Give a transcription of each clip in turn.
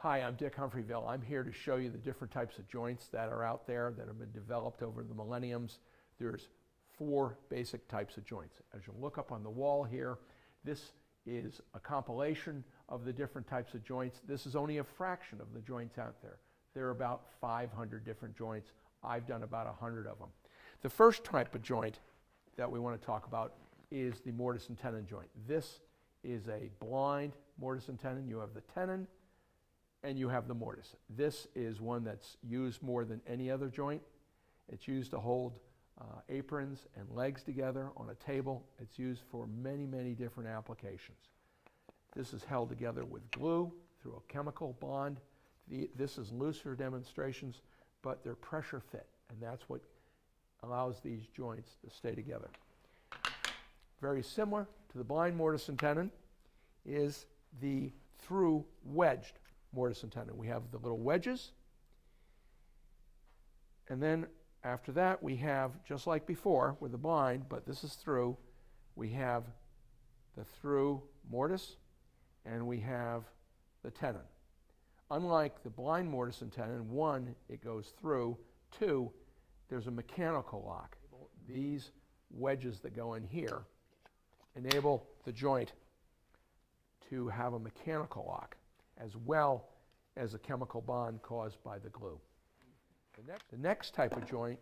Hi, I'm Dick Humphreyville. I'm here to show you the different types of joints that are out there that have been developed over the millenniums. There's 4 basic types of joints. As you look up on the wall here, this is a compilation of the different types of joints. This is only a fraction of the joints out there. There are about 500 different joints. I've done about 100 of them. The first type of joint that we want to talk about is the mortise and tenon joint. This is a blind mortise and tenon. You have the tenon and you have the mortise. This is one that's used more than any other joint. It's used to hold aprons and legs together on a table. It's used for many, many different applications. This is held together with glue through a chemical bond. This is loose for demonstrations, but they're pressure fit, and that's what allows these joints to stay together. Very similar to the blind mortise and tenon is the through wedged mortise and tenon. We have the little wedges, and then after that we have, just like before with the blind, but this is through, we have the through mortise and we have the tenon. Unlike the blind mortise and tenon, 1, it goes through, 2, there's a mechanical lock. These wedges that go in here enable the joint to have a mechanical lock as well as a chemical bond caused by the glue. The next type of joint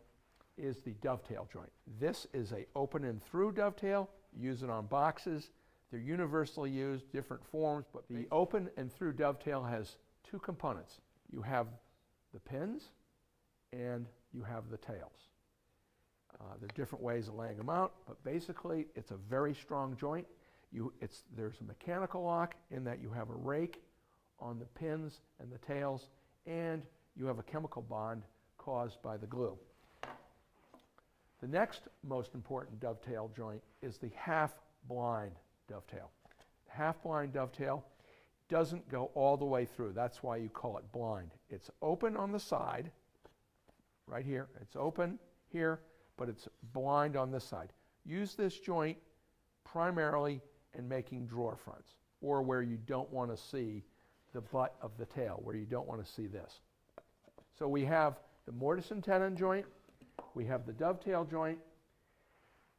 is the dovetail joint. This is a open and through dovetail. Use it on boxes. They're universally used, different forms, but the open and through dovetail has 2 components. You have the pins and you have the tails. There are different ways of laying them out, but basically it's a very strong joint. There's a mechanical lock in that you have a rake on the pins and the tails, and you have a chemical bond caused by the glue. The next most important dovetail joint is the half-blind dovetail. Half-blind dovetail doesn't go all the way through. That's why you call it blind. It's open on the side, right here. It's open here, but it's blind on this side. Use this joint primarily in making drawer fronts, or where you don't want to see the butt of the tail, where you don't want to see this. So we have the mortise and tenon joint, we have the dovetail joint.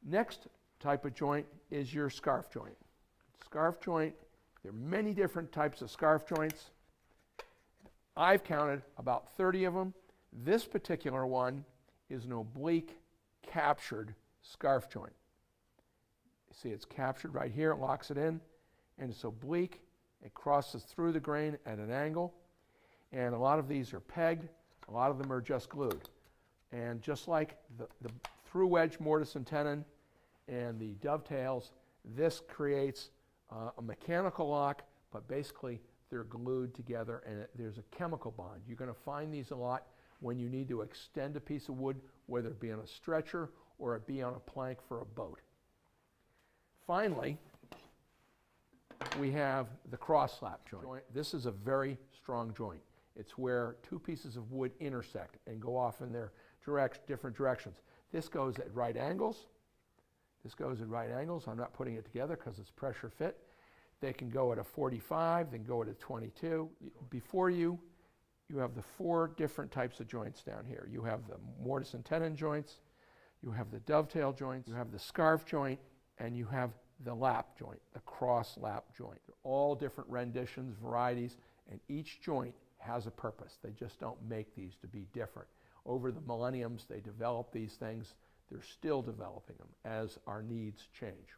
Next type of joint is your scarf joint. Scarf joint, there are many different types of scarf joints. I've counted about 30 of them. This particular one is an oblique captured scarf joint. You see it's captured right here, it locks it in, and it's oblique. It crosses through the grain at an angle, and a lot of these are pegged, a lot of them are just glued. And just like the through wedge mortise and tenon and the dovetails, this creates a mechanical lock, but basically they're glued together and there's a chemical bond. You're going to find these a lot when you need to extend a piece of wood, whether it be on a stretcher or it be on a plank for a boat. Finally, we have the cross slap joint. This is a very strong joint. It's where 2 pieces of wood intersect and go off in their different directions. This goes at right angles. This goes at right angles. I'm not putting it together because it's pressure fit. They can go at a 45, they can go at a 22. Before you have the 4 different types of joints down here. You have the mortise and tenon joints, you have the dovetail joints, you have the scarf joint, and you have the lap joint, the cross lap joint. They're all different renditions, varieties, and each joint has a purpose. They just don't make these to be different. Over the millenniums, they developed these things. They're still developing them as our needs change.